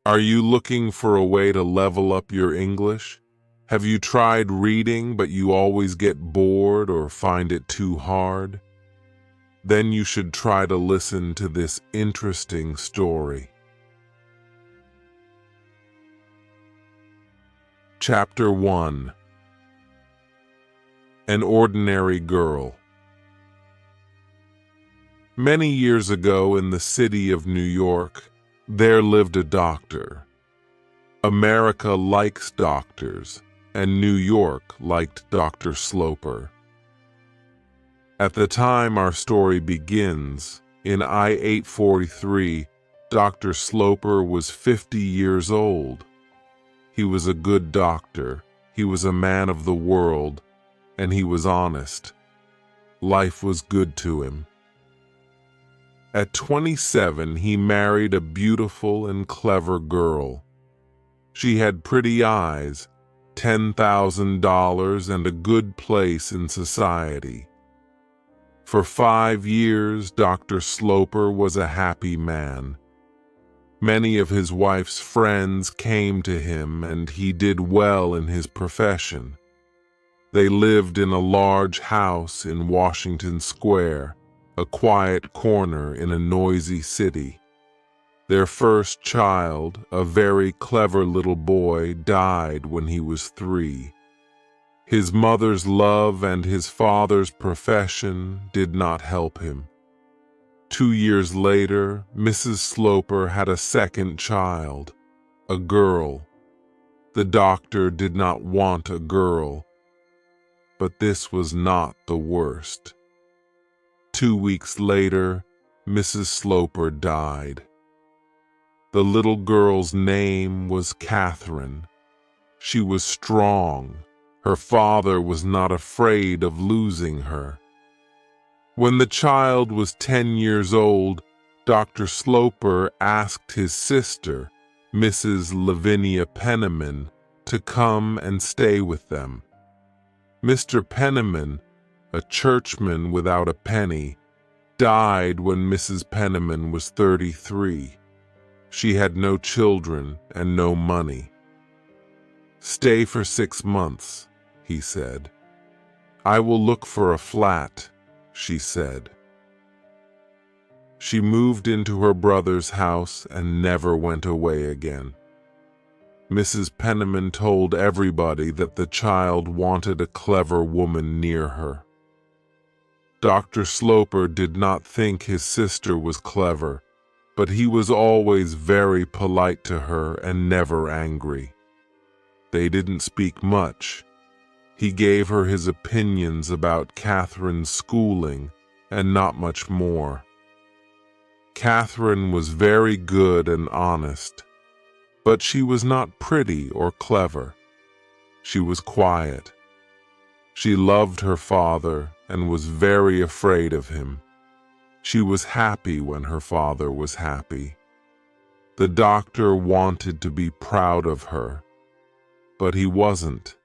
Are you looking for a way to level up your English? Have you tried reading but you always get bored or find it too hard? Then you should try to listen to this interesting story. Chapter 1. An Ordinary Girl. Many years ago in the city of New York, there lived a doctor. America likes doctors, and New York liked Dr. Sloper. At the time our story begins, in I-843, Dr. Sloper was 50 years old. He was a good doctor, he was a man of the world, and he was honest. Life was good to him. At 27, he married a beautiful and clever girl. She had pretty eyes, $10,000, and a good place in society. For 5 years, Dr. Sloper was a happy man. Many of his wife's friends came to him, and he did well in his profession. They lived in a large house in Washington Square, a quiet corner in a noisy city. Their first child, a very clever little boy, died when he was 3. His mother's love and his father's profession did not help him. 2 years later, Mrs. Sloper had a second child, a girl. The doctor did not want a girl, but this was not the worst. 2 weeks later, Mrs. Sloper died. The little girl's name was Catherine. She was strong. Her father was not afraid of losing her. When the child was 10 years old, Dr. Sloper asked his sister, Mrs. Lavinia Penniman, to come and stay with them. Mr. Penniman, a churchman without a penny, died when Mrs. Penniman was 33. She had no children and no money. "Stay for 6 months," he said. "I will look for a flat," she said. She moved into her brother's house and never went away again. Mrs. Penniman told everybody that the child wanted a clever woman near her. Dr. Sloper did not think his sister was clever, but he was always very polite to her and never angry. They didn't speak much. He gave her his opinions about Catherine's schooling and not much more. Catherine was very good and honest, but she was not pretty or clever. She was quiet. She loved her father and was very afraid of him. She was happy when her father was happy. The doctor wanted to be proud of her, but he wasn't.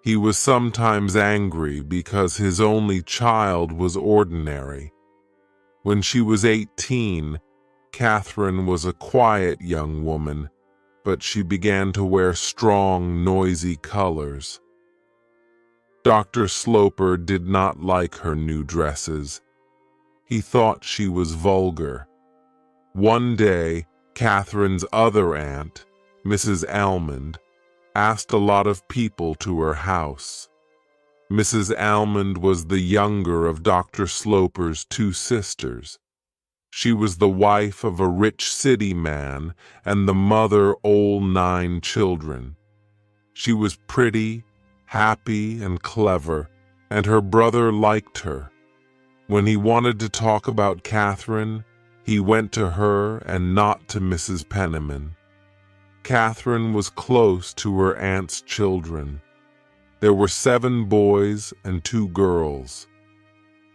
He was sometimes angry because his only child was ordinary. When she was 18, Catherine was a quiet young woman, but she began to wear strong, noisy colors. Dr. Sloper did not like her new dresses. He thought she was vulgar. One day, Catherine's other aunt, Mrs. Almond, asked a lot of people to her house. Mrs. Almond was the younger of Dr. Sloper's 2 sisters. She was the wife of a rich city man and the mother of all 9 children. She was pretty, happy, and clever, and her brother liked her. When he wanted to talk about Catherine, he went to her and not to Mrs. Penniman. Catherine was close to her aunt's children. There were 7 boys and 2 girls.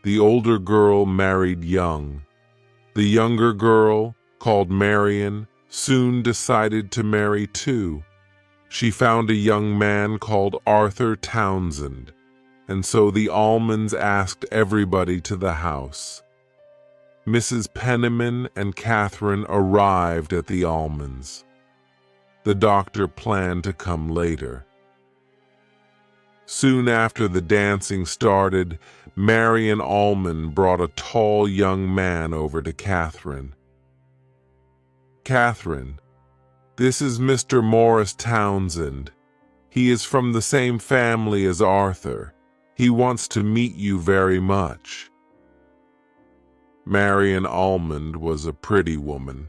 The older girl married young. The younger girl, called Marion, soon decided to marry too. She found a young man called Arthur Townsend, and so the Almonds asked everybody to the house. Mrs. Penniman and Catherine arrived at the Almonds. The doctor planned to come later. Soon after the dancing started, Marion Ullman brought a tall young man over to Catherine. "Catherine, this is Mr. Morris Townsend. He is from the same family as Arthur. He wants to meet you very much." Marion Ullman was a pretty woman.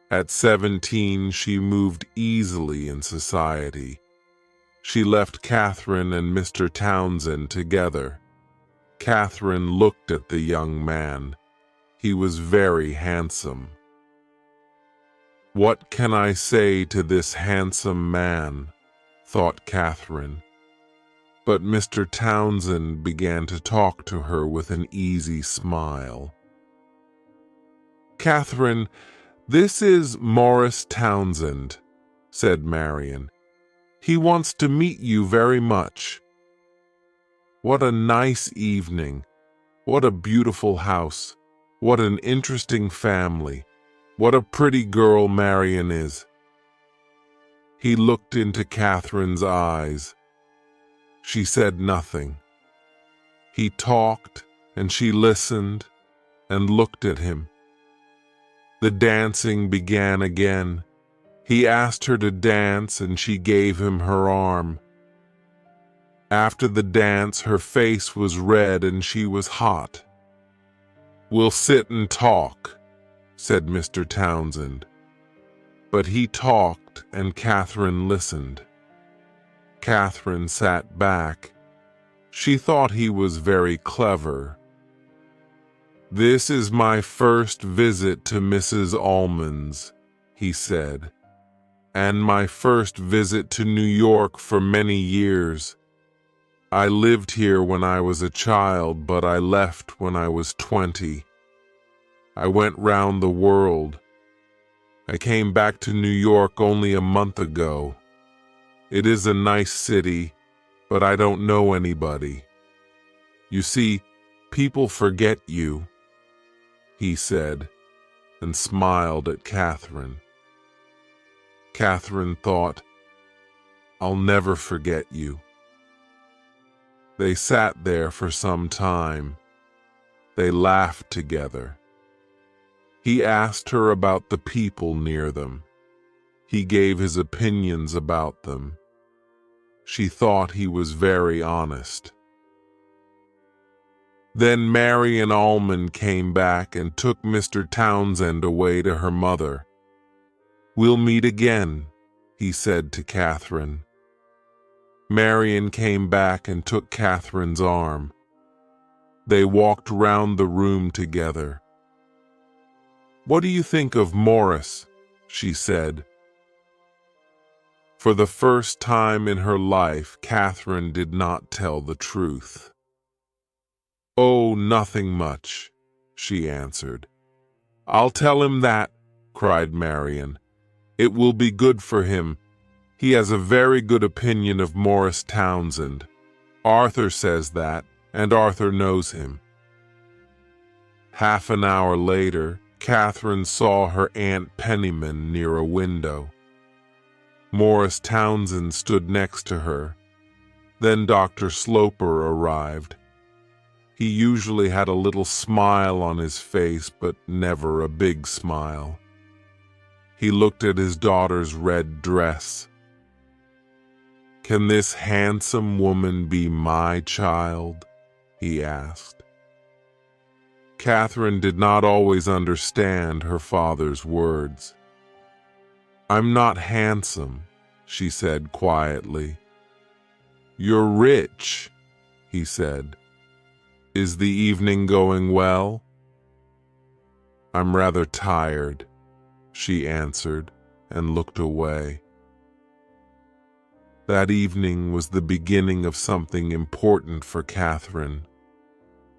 At 17, she moved easily in society. She left Catherine and Mr. Townsend together. Catherine looked at the young man. He was very handsome. "What can I say to this handsome man?" thought Catherine. But Mr. Townsend began to talk to her with an easy smile. "Catherine, this is Morris Townsend," said Marion. "He wants to meet you very much." What a nice evening. What a beautiful house. What an interesting family. What a pretty girl Marion is. He looked into Catherine's eyes. She said nothing. He talked, and she listened and looked at him. The dancing began again. He asked her to dance, and she gave him her arm. After the dance, her face was red and she was hot. "We'll sit and talk," said Mr. Townsend. But he talked, and Catherine listened. Catherine sat back. She thought he was very clever. "This is my first visit to Mrs. Ullman's," he said, "and my first visit to New York for many years. I lived here when I was a child, but I left when I was 20. I went round the world. I came back to New York only a month ago. It is a nice city, but I don't know anybody. You see, people forget you," he said, and smiled at Catherine. Catherine thought, "I'll never forget you." They sat there for some time. They laughed together. He asked her about the people near them. He gave his opinions about them. She thought he was very honest. Then Marion Ullman came back and took Mr. Townsend away to her mother. "We'll meet again," he said to Catherine. Marion came back and took Catherine's arm. They walked round the room together. "What do you think of Morris?" she said. For the first time in her life, Catherine did not tell the truth. "Oh, nothing much," she answered. "I'll tell him that," cried Marion. "It will be good for him. He has a very good opinion of Morris Townsend. Arthur says that, and Arthur knows him." Half an hour later, Catherine saw her Aunt Penniman near a window. Morris Townsend stood next to her. Then Dr. Sloper arrived. He usually had a little smile on his face, but never a big smile. He looked at his daughter's red dress. "Can this handsome woman be my child?" he asked. Catherine did not always understand her father's words. "I'm not handsome," she said quietly. "You're rich," he said. "Is the evening going well?" "I'm rather tired," she answered and looked away. That evening was the beginning of something important for Catherine.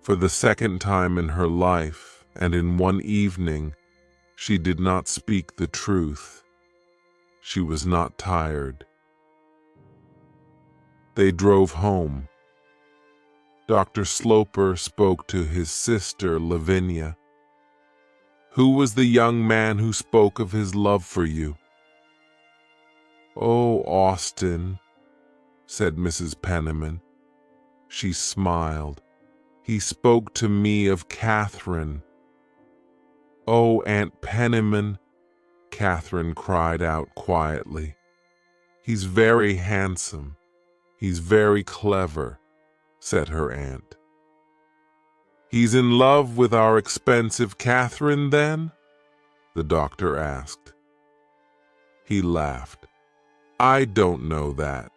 For the second time in her life, and in one evening, she did not speak the truth. She was not tired. They drove home. Dr. Sloper spoke to his sister, Lavinia. "Who was the young man who spoke of his love for you?" "Oh, Austin," said Mrs. Penniman. She smiled. "He spoke to me of Catherine." "Oh, Aunt Penniman," Catherine cried out quietly. "He's very handsome. He's very clever," said her aunt. "He's in love with our expensive Catherine, then?" the doctor asked. He laughed. "I don't know that,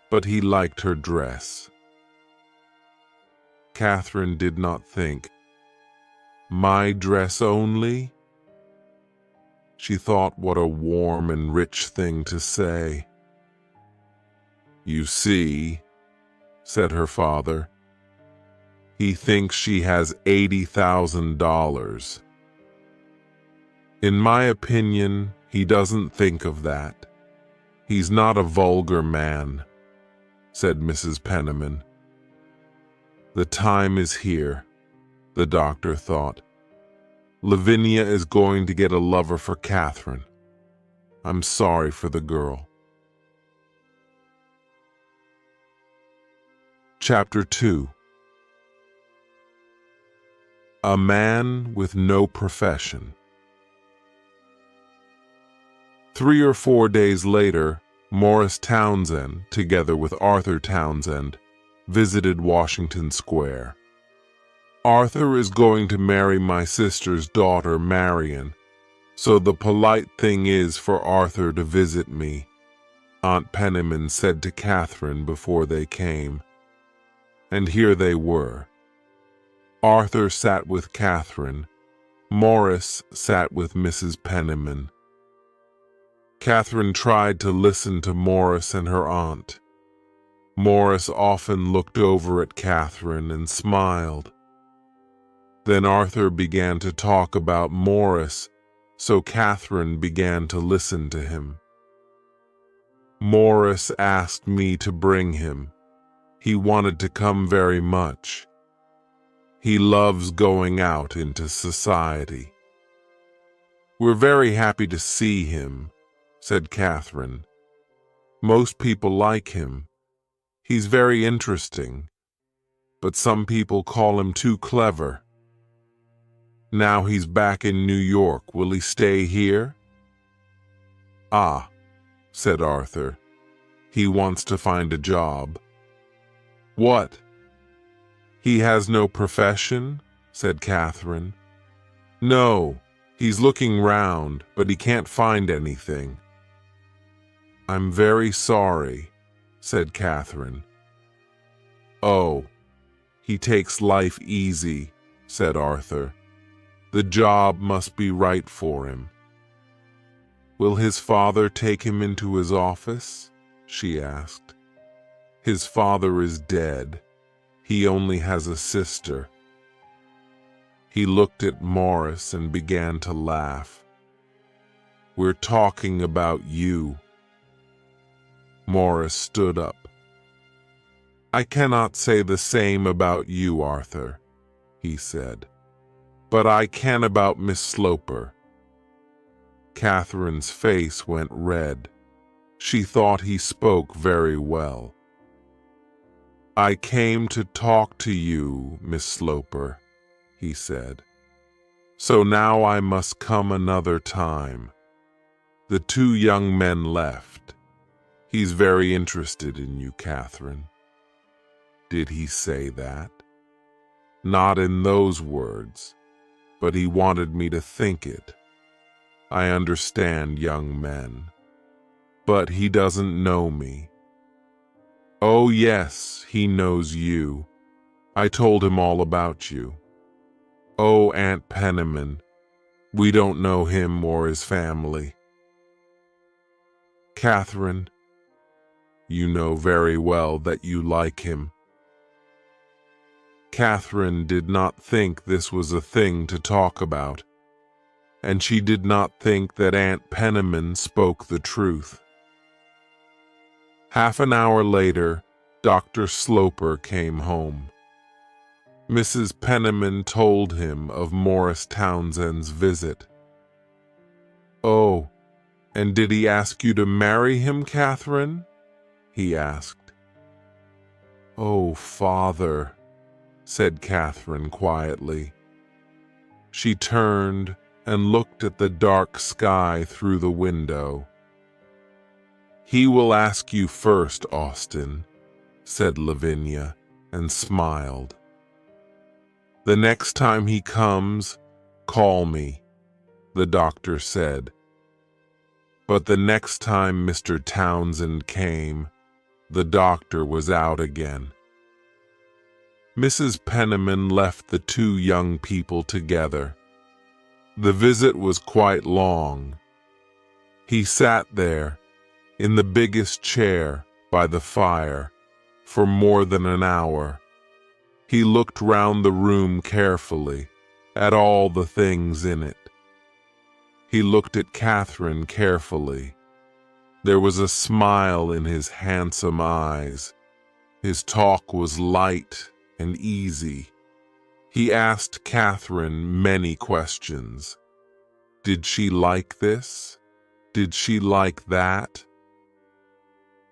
but he liked her dress." Catherine did not think. My dress only? She thought what a warm and rich thing to say. "You see," said her father, "he thinks she has $80,000. In my opinion, he doesn't think of that. He's not a vulgar man," said Mrs. Penniman. The time is here, the doctor thought. Lavinia is going to get a lover for Catherine. I'm sorry for the girl. Chapter 2. A Man with No Profession. 3 or 4 days later, Morris Townsend, together with Arthur Townsend, visited Washington Square. "Arthur is going to marry my sister's daughter, Marion, so the polite thing is for Arthur to visit me," Aunt Penniman said to Catherine before they came. And here they were. Arthur sat with Catherine. Morris sat with Mrs. Penniman. Catherine tried to listen to Morris and her aunt. Morris often looked over at Catherine and smiled. Then Arthur began to talk about Morris, so Catherine began to listen to him. "Morris asked me to bring him. He wanted to come very much. He loves going out into society." "We're very happy to see him," said Catherine. "Most people like him. He's very interesting, but some people call him too clever. Now he's back in New York. Will he stay here?" "Ah," said Arthur. "He wants to find a job." "What?" "He has no profession," said Catherine. "No, he's looking round, but he can't find anything." "I'm very sorry," said Catherine. "Oh, he takes life easy," said Arthur. "The job must be right for him." "Will his father take him into his office?" she asked. "His father is dead. He only has a sister." He looked at Morris and began to laugh. "We're talking about you." Morris stood up. "I cannot say the same about you, Arthur," he said. "But I can about Miss Sloper." Catherine's face went red. She thought he spoke very well. "I came to talk to you, Miss Sloper," he said. "So now I must come another time." The 2 young men left. "He's very interested in you, Catherine." Did he say that? Not in those words, but he wanted me to think it. I understand young men. But he doesn't know me. Oh yes, he knows you. I told him all about you. Oh, Aunt Penniman, we don't know him or his family. Catherine, you know very well that you like him. Catherine did not think this was a thing to talk about, and she did not think that Aunt Penniman spoke the truth. Half an hour later, Dr. Sloper came home. Mrs. Penniman told him of Morris Townsend's visit. "Oh, "And did he ask you to marry him, Catherine?" he asked. "Oh, Father," said Catherine quietly. She turned and looked at the dark sky through the window. "He will ask you first, Austin," said Lavinia, and smiled. "The next time he comes, call me," the doctor said. But the next time Mr. Townsend came, the doctor was out again. Mrs. Penniman left the two young people together. The visit was quite long. He sat there, in the biggest chair by the fire, for more than an hour. He looked round the room carefully, at all the things in it. He looked at Catherine carefully. There was a smile in his handsome eyes. His talk was light and easy. He asked Catherine many questions. Did she like this? Did she like that?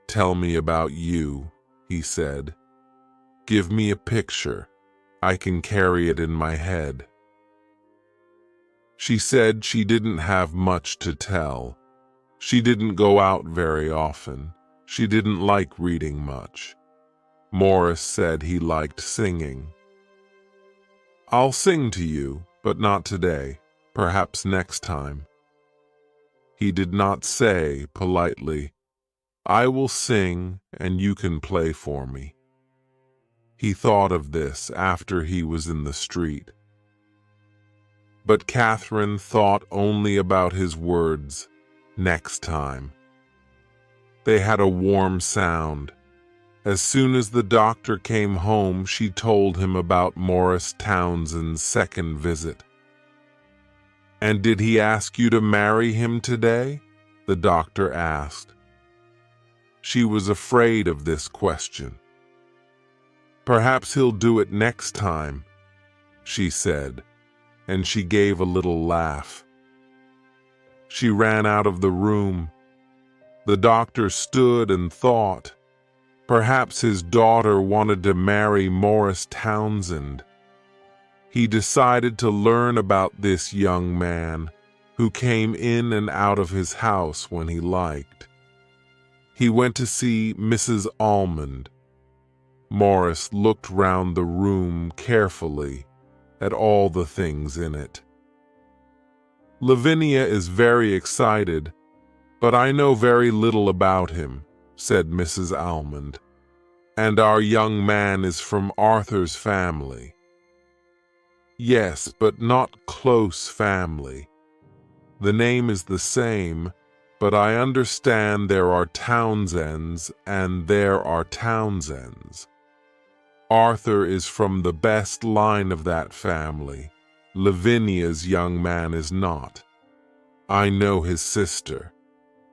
"Tell me about you," he said. "Give me a picture. I can carry it in my head." She said she didn't have much to tell. She didn't go out very often. She didn't like reading much. Morris said he liked singing. "I'll sing to you, but not today. Perhaps next time." He did not say, politely, "I will sing and you can play for me." He thought of this after he was in the street. But Catherine thought only about his words, "next time." They had a warm sound. As soon as the doctor came home, she told him about Morris Townsend's second visit. "And did he ask you to marry him today?" the doctor asked. She was afraid of this question. "Perhaps he'll do it next time," she said, and she gave a little laugh. She ran out of the room. The doctor stood and thought. Perhaps his daughter wanted to marry Morris Townsend. He decided to learn about this young man who came in and out of his house when he liked. He went to see Mrs. Almond. Morris looked round the room carefully at all the things in it. "Lavinia is very excited, but I know very little about him," said Mrs. Almond. "And our young man is from Arthur's family." "Yes, but not close family. The name is the same, but I understand there are Townsends and there are Townsends. Arthur is from the best line of that family. Lavinia's young man is not. I know his sister.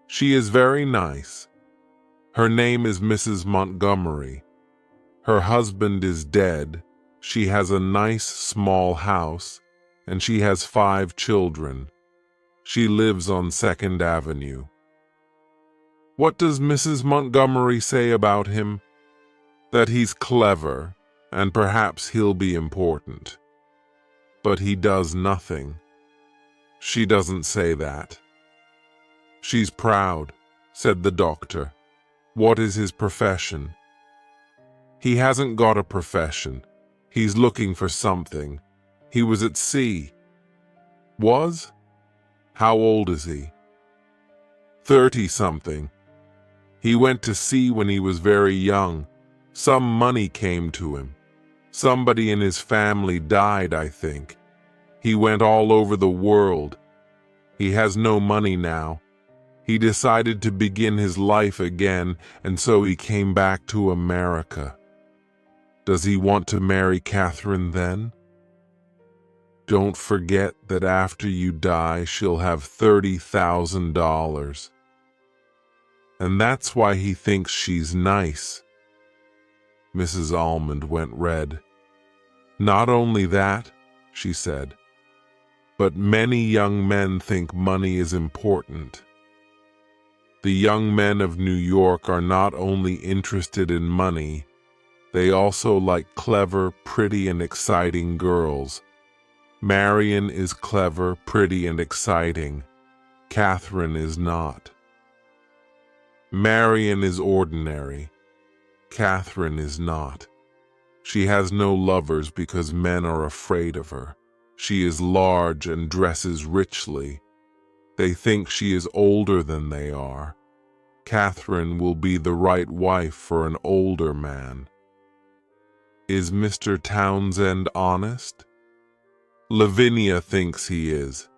She is very nice. Her name is Mrs. Montgomery. Her husband is dead. She has a nice small house, and she has 5 children. She lives on 2nd Avenue. What does Mrs. Montgomery say about him? That he's clever, and perhaps he'll be important. But he does nothing. She doesn't say that. She's proud," said the doctor. "What is his profession?" "He hasn't got a profession. He's looking for something. He was at sea." "Was? How old is he?" 30-something. He went to sea when he was very young. Some money came to him. Somebody in his family died, I think. He went all over the world. He has no money now. He decided to begin his life again, and so he came back to America. Does he want to marry Catherine then? Don't forget that after you die, she'll have $30,000. And that's why he thinks she's nice." Mrs. Almond went red. "Not only that," she said, "but many young men think money is important. The young men of New York are not only interested in money, they also like clever, pretty, and exciting girls. Marion is clever, pretty, and exciting. Catherine is not. Marion is ordinary. Catherine is not. She has no lovers because men are afraid of her. She is large and dresses richly. They think she is older than they are. Catherine will be the right wife for an older man. Is Mr. Townsend honest? Lavinia thinks he is,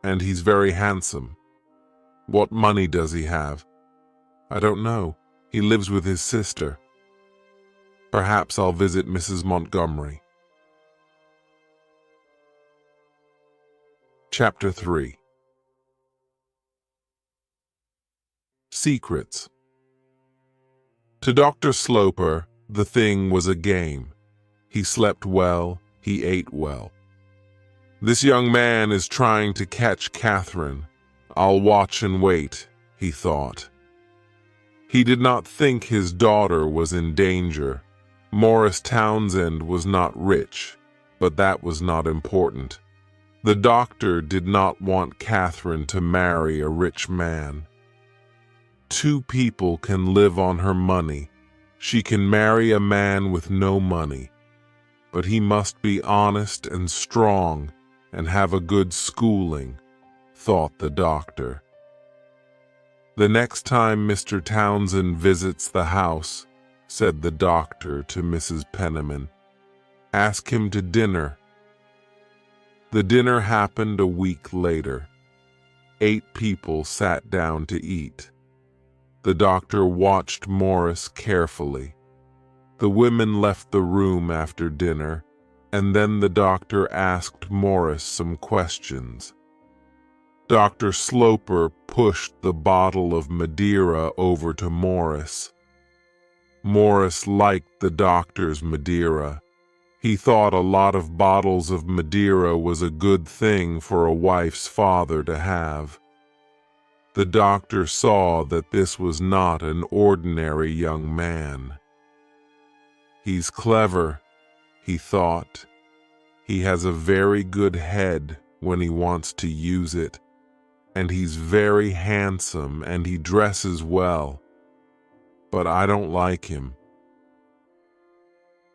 and he's very handsome. What money does he have? I don't know. He lives with his sister. Perhaps I'll visit Mrs. Montgomery. Chapter 3. Secrets. To Dr. Sloper, the thing was a game. He slept well, he ate well. This young man is trying to catch Catherine. I'll watch and wait, he thought. He did not think his daughter was in danger. Morris Townsend was not rich, but that was not important. The doctor did not want Catherine to marry a rich man. 2 people can live on her money. She can marry a man with no money. But he must be honest and strong and have a good schooling, thought the doctor. The next time Mr. Townsend visits the house, said the doctor to Mrs. Penniman, ask him to dinner. The dinner happened a week later. 8 people sat down to eat. The doctor watched Morris carefully. The women left the room after dinner, and then the doctor asked Morris some questions. Dr. Sloper pushed the bottle of Madeira over to Morris. Morris liked the doctor's Madeira. He thought a lot of bottles of Madeira was a good thing for a wife's father to have. The doctor saw that this was not an ordinary young man. He's clever, he thought. He has a very good head when he wants to use it, and he's very handsome and he dresses well. But I don't like him.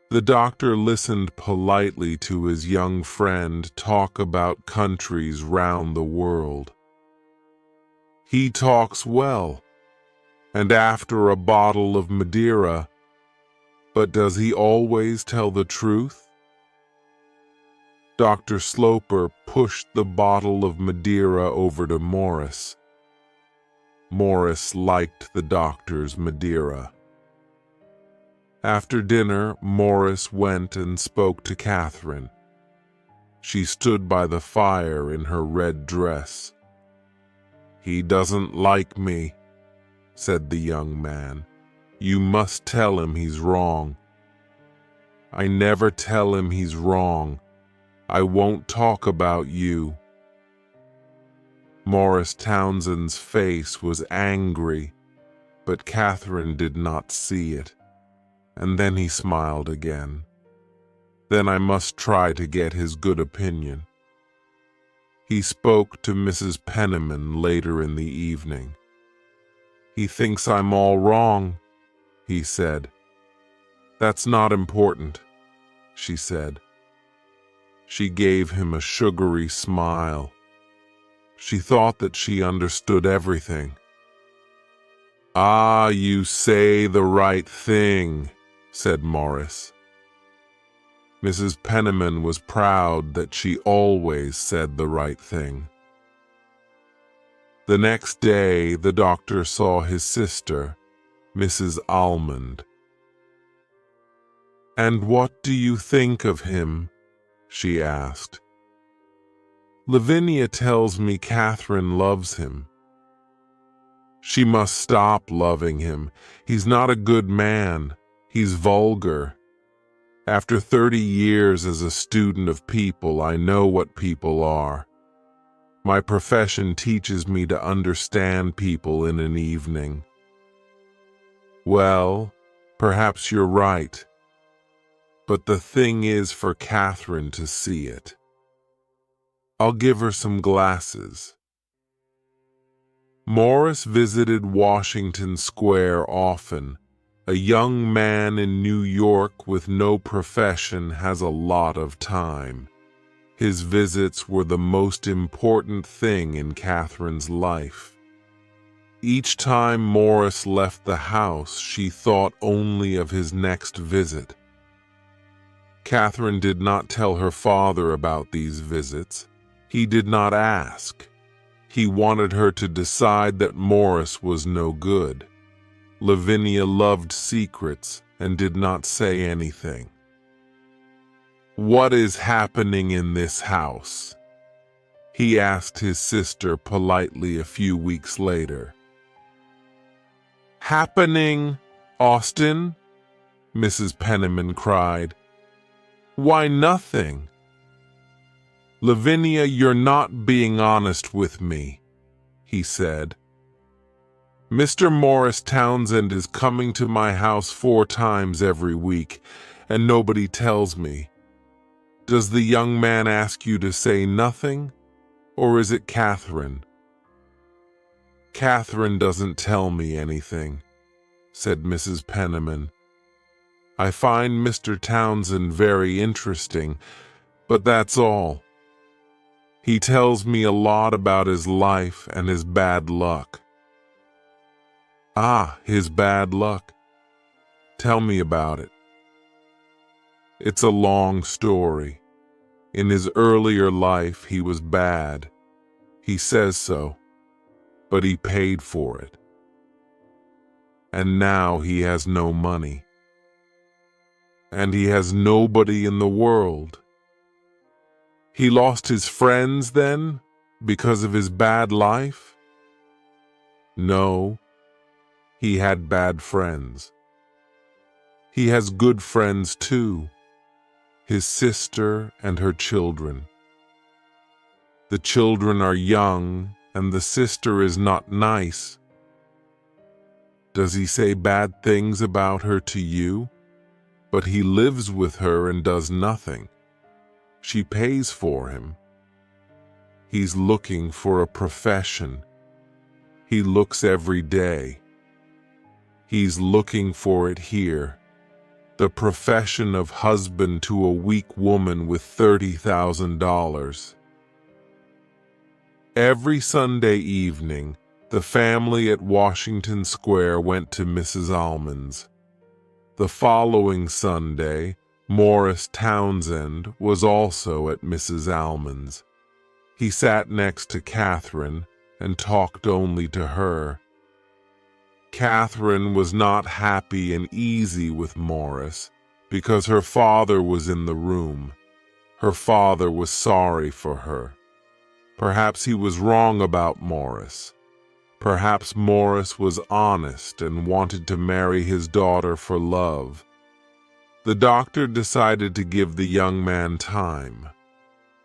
The doctor listened politely to his young friend talk about countries round the world. He talks well, and after a bottle of Madeira, but does he always tell the truth? Dr. Sloper pushed the bottle of Madeira over to Morris. Morris liked the doctor's Madeira. After dinner, Morris went and spoke to Catherine. She stood by the fire in her red dress. He doesn't like me, said the young man. You must tell him he's wrong. I never tell him he's wrong. I won't talk about you. Morris Townsend's face was angry, but Catherine did not see it. And then he smiled again. Then I must try to get his good opinion. He spoke to Mrs. Penniman later in the evening. He thinks I'm all wrong, he said. That's not important, she said. She gave him a sugary smile. She thought that she understood everything. Ah, you say the right thing, said Morris. Mrs. Penniman was proud that she always said the right thing. The next day, the doctor saw his sister, Mrs. Almond. And what do you think of him? She asked. Lavinia tells me Catherine loves him. She must stop loving him. He's not a good man. He's vulgar. After 30 years as a student of people, I know what people are. My profession teaches me to understand people in an evening. Well, perhaps you're right. But the thing is for Catherine to see it. I'll give her some glasses. Morris visited Washington Square often. A young man in New York with no profession has a lot of time. His visits were the most important thing in Catherine's life. Each time Morris left the house, she thought only of his next visit. Catherine did not tell her father about these visits. He did not ask. He wanted her to decide that Morris was no good. Lavinia loved secrets and did not say anything. "What is happening in this house?" he asked his sister politely a few weeks later. "Happening, Austin?" Mrs. Penniman cried. "Why, nothing." "Lavinia, you're not being honest with me," he said. "Mr. Morris Townsend is coming to my house 4 times every week, and nobody tells me. Does the young man ask you to say nothing, or is it Catherine?" "Catherine doesn't tell me anything," said Mrs. Penniman. "I find Mr. Townsend very interesting, but that's all. He tells me a lot about his life and his bad luck." "Ah, his bad luck. Tell me about it." "It's a long story. In his earlier life, he was bad. He says so, but he paid for it. And now he has no money. And he has nobody in the world. He lost his friends then, because of his bad life?" "No, he had bad friends. He has good friends too, his sister and her children. The children are young, and the sister is not nice." "Does he say bad things about her to you?" "But he lives with her and does nothing. She pays for him. He's looking for a profession. He looks every day. He's looking for it here. The profession of husband to a weak woman with $30,000. Every Sunday evening, the family at Washington Square went to Mrs. Almond's. The following Sunday, Morris Townsend was also at Mrs. Almond's. He sat next to Catherine and talked only to her. Catherine was not happy and easy with Morris because her father was in the room. Her father was sorry for her. Perhaps he was wrong about Morris. Perhaps Morris was honest and wanted to marry his daughter for love. The doctor decided to give the young man time.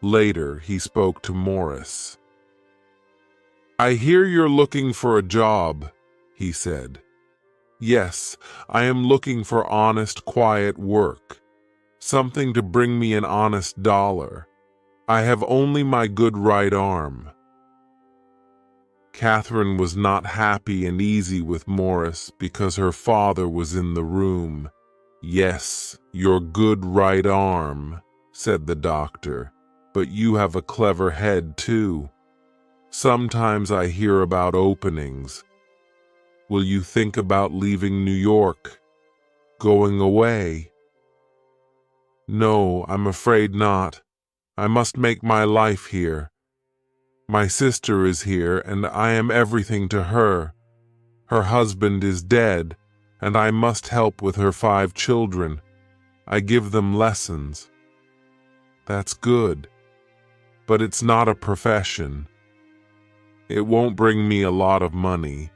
Later, he spoke to Morris. "I hear you're looking for a job," he said. "Yes, I am looking for honest, quiet work. Something to bring me an honest dollar. I have only my good right arm." Catherine was not happy and easy with Morris because her father was in the room. "Yes, your good right arm," said the doctor, "but you have a clever head too. Sometimes I hear about openings. Will you think about leaving New York? Going away?" "No, I'm afraid not. I must make my life here. My sister is here, and I am everything to her. Her husband is dead, and I must help with her 5 children. I give them lessons." "That's good. But it's not a profession. It won't bring me a lot of money."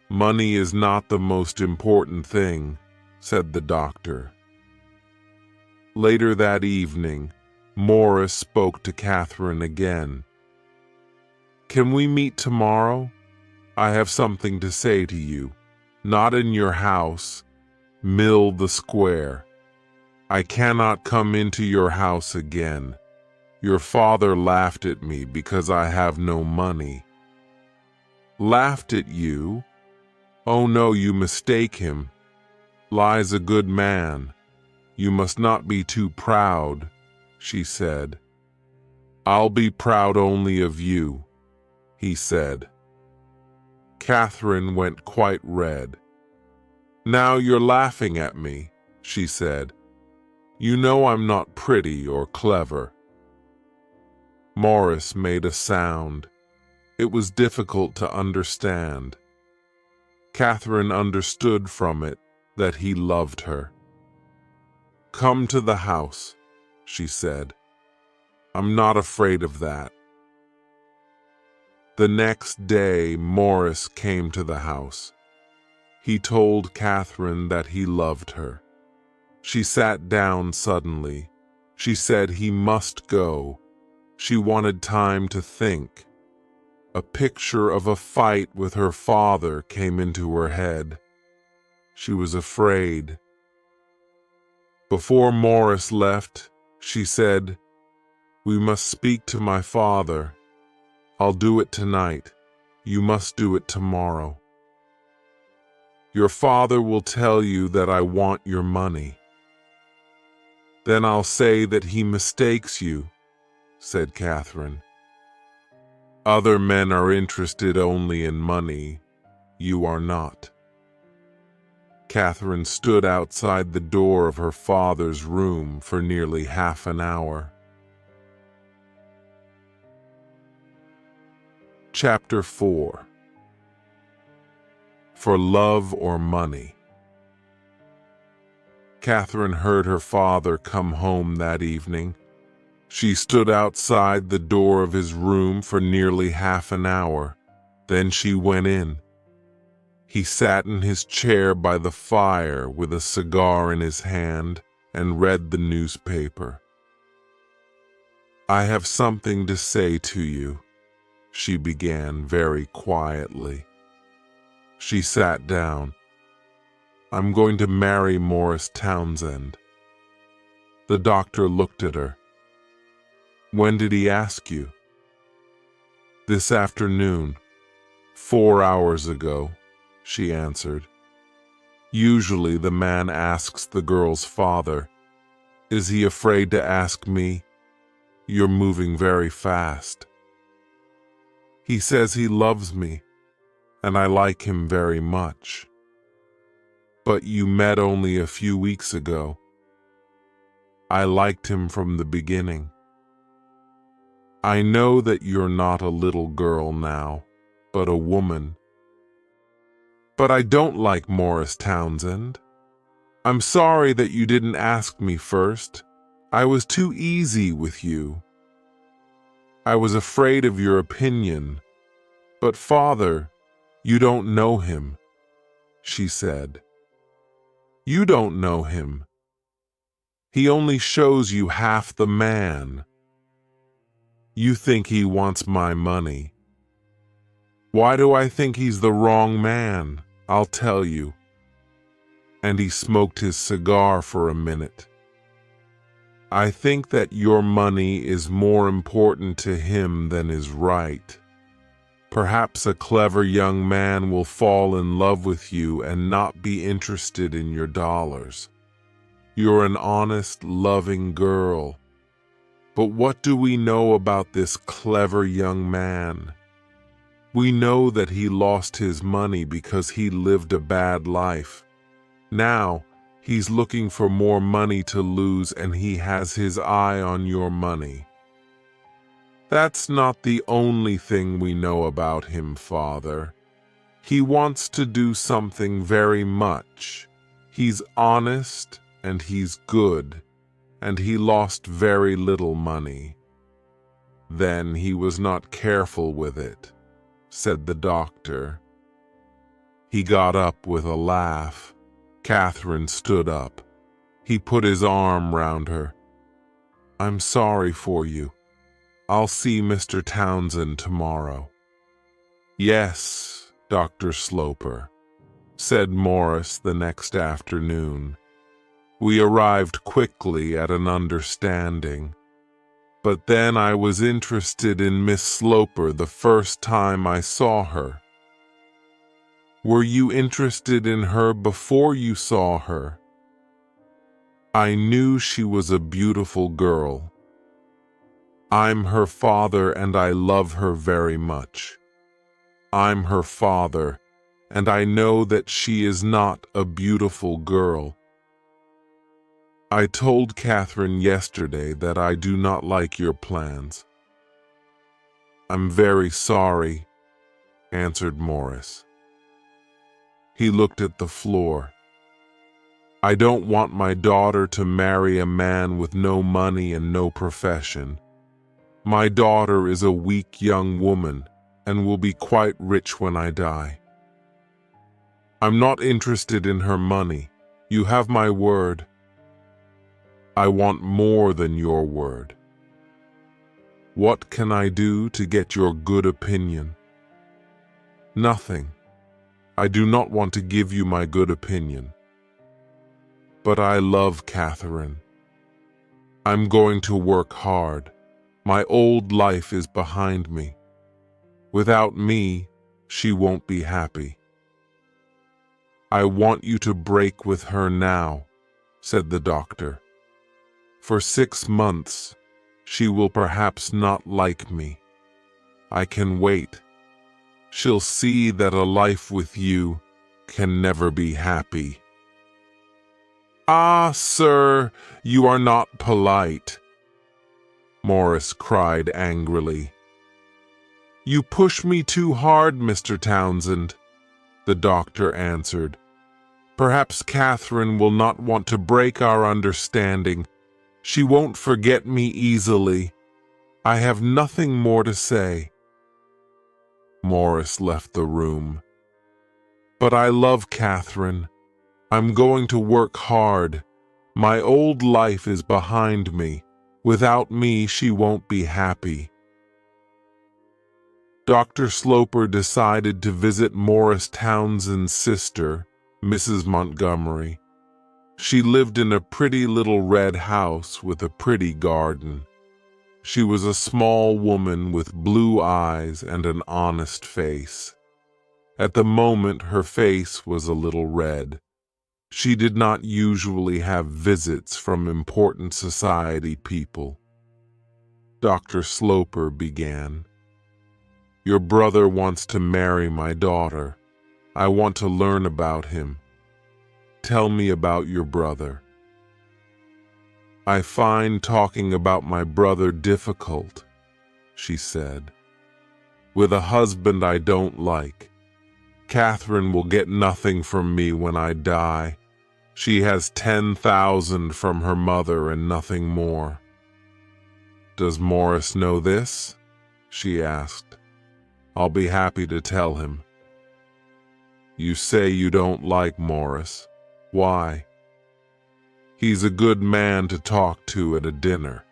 "Money is not the most important thing," said the doctor. Later that evening, Morris spoke to Catherine again. Can we meet tomorrow? I have something to say to you. Not in your house, Mill the Square. I cannot come into your house again. Your father laughed at me because I have no money. Laughed at you? Oh no, you mistake him. Lie's a good man. You must not be too proud, she said. I'll be proud only of you, he said. Catherine went quite red. Now you're laughing at me, she said. You know I'm not pretty or clever. Morris made a sound. It was difficult to understand. Catherine understood from it that he loved her. Come to the house, she said. I'm not afraid of that. The next day, Morris came to the house. He told Catherine that he loved her. She sat down suddenly. She said he must go. She wanted time to think. A picture of a fight with her father came into her head. She was afraid. Before Morris left, she said, "We must speak to my father. I'll do it tonight. You must do it tomorrow. Your father will tell you that I want your money. Then I'll say that he mistakes you," said Catherine. "Other men are interested only in money. You are not." Catherine stood outside the door of her father's room for nearly half an hour. Chapter 4. For Love or Money. Catherine heard her father come home that evening. She stood outside the door of his room for nearly half an hour. Then she went in. He sat in his chair by the fire with a cigar in his hand and read the newspaper. "I have something to say to you," she began very quietly. She sat down. "I'm going to marry Morris Townsend." The doctor looked at her. "When did he ask you?" "This afternoon, 4 hours ago," she answered. Usually the man asks the girl's father. Is he afraid to ask me? You're moving very fast. He says he loves me, and I like him very much. But you met only a few weeks ago. I liked him from the beginning. I know that you're not a little girl now, but a woman. But I don't like Morris Townsend. I'm sorry that you didn't ask me first. I was too easy with you. I was afraid of your opinion. But Father, you don't know him," she said. "You don't know him. He only shows you half the man. You think he wants my money. Why do I think he's the wrong man? I'll tell you." And he smoked his cigar for a minute. "I think that your money is more important to him than is right. Perhaps a clever young man will fall in love with you and not be interested in your dollars. You're an honest, loving girl. But what do we know about this clever young man? We know that he lost his money because he lived a bad life. Now, he's looking for more money to lose, and he has his eye on your money. That's not the only thing we know about him, Father. He wants to do something very much. He's honest and he's good, and he lost very little money. Then he was not careful with it," said the doctor. He got up with a laugh. Catherine stood up. He put his arm round her. "I'm sorry for you. I'll see Mr. Townsend tomorrow." "Yes, Dr. Sloper," said Morris the next afternoon. "We arrived quickly at an understanding. But then I was interested in Miss Sloper the first time I saw her." "Were you interested in her before you saw her?" "I knew she was a beautiful girl. I'm her father and I love her very much. I'm her father, and I know that she is not a beautiful girl. I told Catherine yesterday that I do not like your plans." "I'm very sorry," answered Morris. He looked at the floor. "I don't want my daughter to marry a man with no money and no profession. My daughter is a weak young woman and will be quite rich when I die. I'm not interested in her money. You have my word. I want more than your word. What can I do to get your good opinion?" "Nothing. I do not want to give you my good opinion. But I love Catherine. I'm going to work hard. My old life is behind me. Without me, she won't be happy. I want you to break with her now," said the doctor. "For 6 months, she will perhaps not like me. I can wait. She'll see that a life with you can never be happy." "Ah, sir, you are not polite," Morris cried angrily. "You push me too hard, Mr. Townsend," the doctor answered. "Perhaps Catherine will not want to break our understanding. She won't forget me easily. I have nothing more to say." Morris left the room. "But I love Catherine. I'm going to work hard. My old life is behind me. Without me, she won't be happy." Dr. Sloper decided to visit Morris Townsend's sister, Mrs. Montgomery. She lived in a pretty little red house with a pretty garden. She was a small woman with blue eyes and an honest face. At the moment, her face was a little red. She did not usually have visits from important society people. Dr. Sloper began. "Your brother wants to marry my daughter. I want to learn about him. Tell me about your brother." "I find talking about my brother difficult," she said. "With a husband I don't like. Catherine will get nothing from me when I die. She has 10,000 from her mother and nothing more." "Does Morris know this?" she asked. "I'll be happy to tell him." "You say you don't like Morris. Why?" "He's a good man to talk to at a dinner,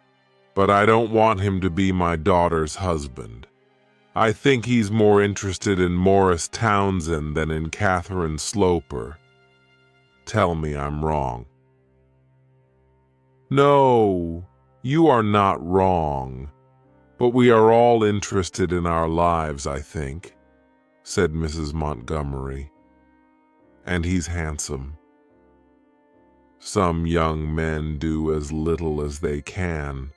but I don't want him to be my daughter's husband. I think he's more interested in Morris Townsend than in Catherine Sloper. Tell me I'm wrong." "No, you are not wrong, but we are all interested in our lives, I think," said Mrs. Montgomery. "And he's handsome." "Some young men do as little as they can,"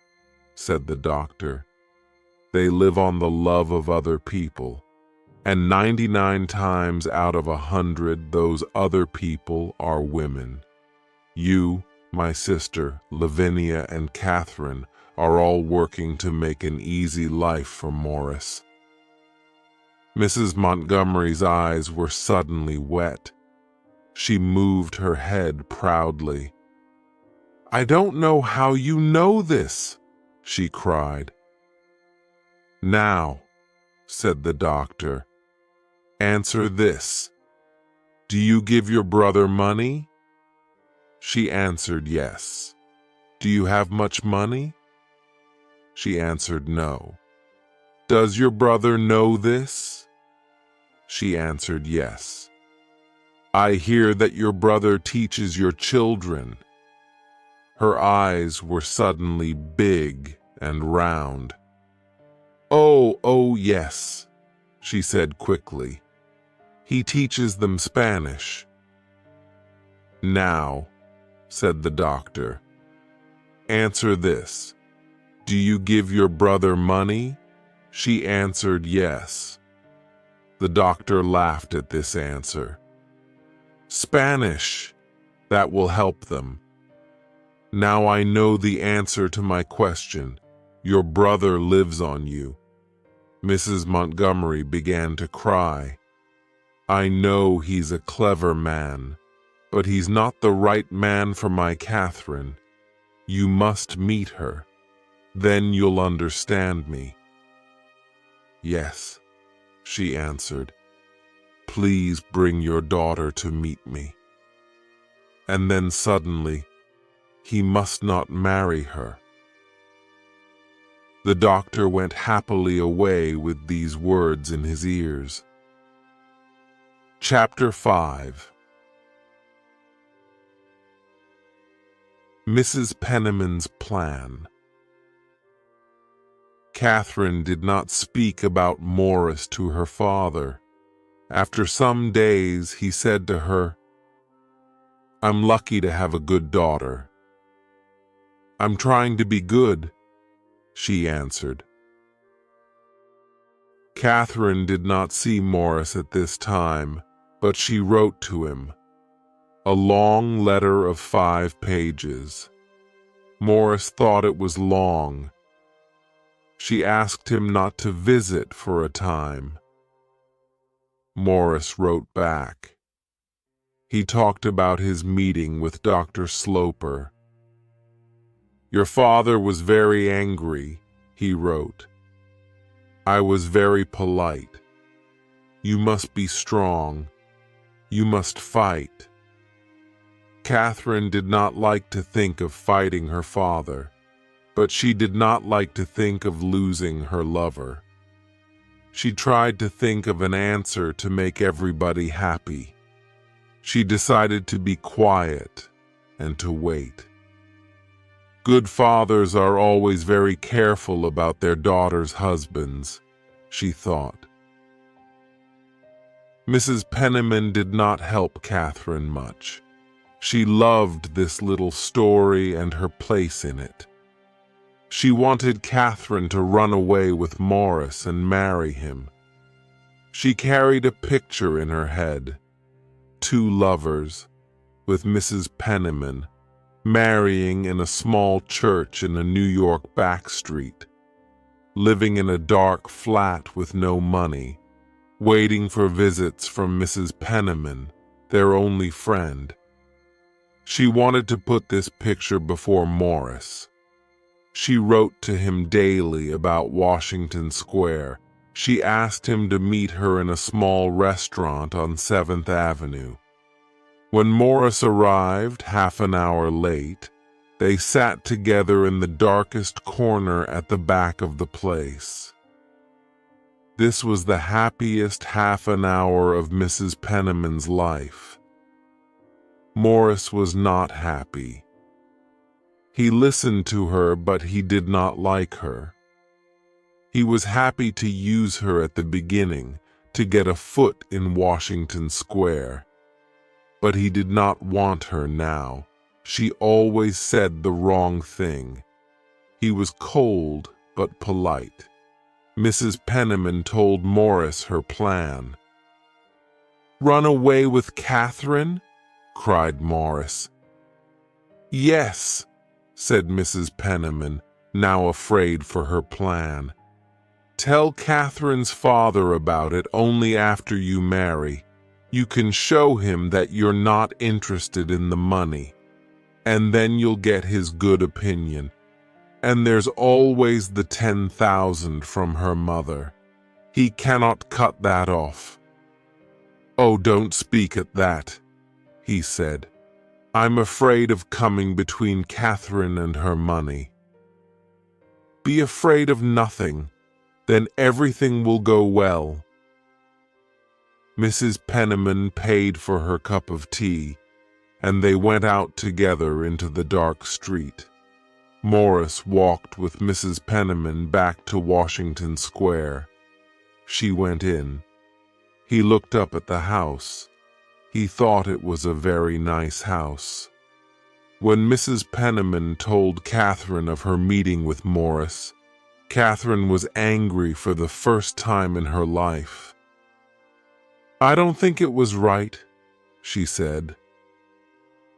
said the doctor. "They live on the love of other people, and 99 times out of 100 those other people are women. You, my sister, Lavinia, and Catherine are all working to make an easy life for Morris." Mrs. Montgomery's eyes were suddenly wet. She moved her head proudly. "I don't know how you know this," she cried. "Now," said the doctor, "answer this. Do you give your brother money?" She answered yes. "Do you have much money?" She answered no. "Does your brother know this?" she answered yes. I hear that your brother teaches your children. Her eyes were suddenly big and round. Oh, yes, she said quickly. He teaches them Spanish. Now, said the doctor, answer this. Do you give your brother money? She answered yes. The doctor laughed at this answer. Spanish, that will help them. Now I know the answer to my question. Your brother lives on you. Mrs. Montgomery began to cry. I know he's a clever man, but he's not the right man for my Catherine. You must meet her. Then you'll understand me. Yes, she answered. Please bring your daughter to meet me. And then suddenly, he must not marry her. The doctor went happily away with these words in his ears. Chapter 5. Mrs. Penniman's Plan. Catherine did not speak about Morris to her father. After some days, he said to her, I'm lucky to have a good daughter. I'm trying to be good, she answered. Catherine did not see Morris at this time, but she wrote to him. A long letter of 5 pages. Morris thought it was long. She asked him not to visit for a time. Morris wrote back. He talked about his meeting with Dr. Sloper. Your father was very angry, he wrote. I was very polite. You must be strong. You must fight. Catherine did not like to think of fighting her father, but she did not like to think of losing her lover. She tried to think of an answer to make everybody happy. She decided to be quiet and to wait. Good fathers are always very careful about their daughters' husbands, she thought. Mrs. Penniman did not help Catherine much. She loved this little story and her place in it. She wanted Catherine to run away with Morris and marry him. She carried a picture in her head, 2 lovers, with Mrs. Penniman, marrying in a small church in a New York back street, living in a dark flat with no money, waiting for visits from Mrs. Penniman, their only friend. She wanted to put this picture before Morris. She wrote to him daily about Washington Square. She asked him to meet her in a small restaurant on 7th Avenue. When Morris arrived, half an hour late, they sat together in the darkest corner at the back of the place. This was the happiest half an hour of Mrs. Penniman's life. Morris was not happy. He listened to her, but he did not like her. He was happy to use her at the beginning, to get a foot in Washington Square. But he did not want her now. She always said the wrong thing. He was cold but polite. Mrs. Penniman told Morris her plan. "Run away with Catherine?" cried Morris. "Yes," said Mrs. Penniman, now afraid for her plan. "Tell Catherine's father about it only after you marry. You can show him that you're not interested in the money, and then you'll get his good opinion. And there's always the 10,000 from her mother. He cannot cut that off." "Oh, don't speak at that," he said. "I'm afraid of coming between Catherine and her money." "Be afraid of nothing. Then everything will go well." Mrs. Penniman paid for her cup of tea, and they went out together into the dark street. Morris walked with Mrs. Penniman back to Washington Square. She went in. He looked up at the house. He thought it was a very nice house. When Mrs. Penniman told Catherine of her meeting with Morris, Catherine was angry for the first time in her life. "I don't think it was right," she said.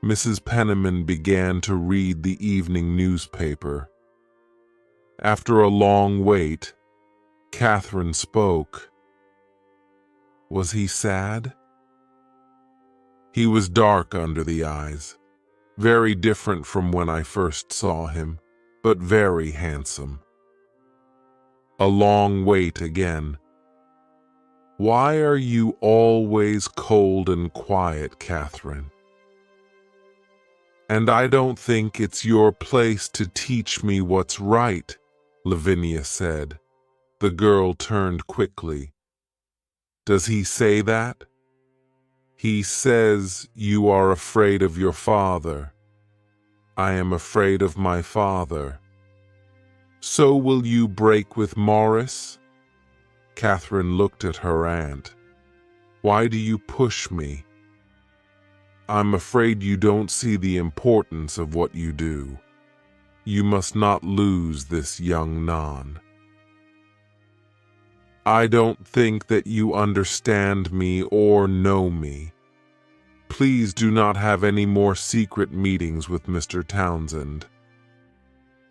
Mrs. Penniman began to read the evening newspaper. After a long wait, Catherine spoke. Was he sad? He was dark under the eyes, very different from when I first saw him, but very handsome. A long wait again. "Why are you always cold and quiet, Catherine?" "And I don't think it's your place to teach me what's right," Lavinia said. The girl turned quickly. "Does he say that?" "He says you are afraid of your father." "I am afraid of my father." "So will you break with Morris?" Catherine looked at her aunt. "Why do you push me?" "I'm afraid you don't see the importance of what you do. You must not lose this young non." "I don't think that you understand me or know me. Please do not have any more secret meetings with Mr. Townsend.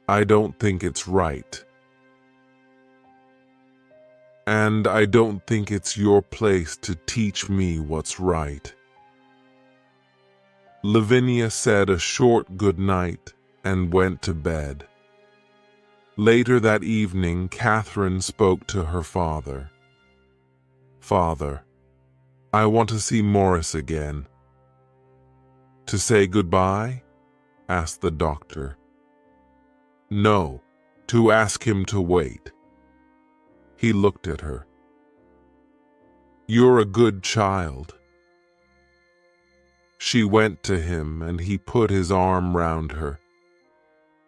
I don't think it's right. And I don't think it's your place to teach me what's right." Lavinia said a short good night and went to bed. Later that evening, Catherine spoke to her father. "Father, I want to see Morris again." "To say goodbye?" asked the doctor. "No, to ask him to wait." He looked at her. "You're a good child." She went to him and he put his arm round her.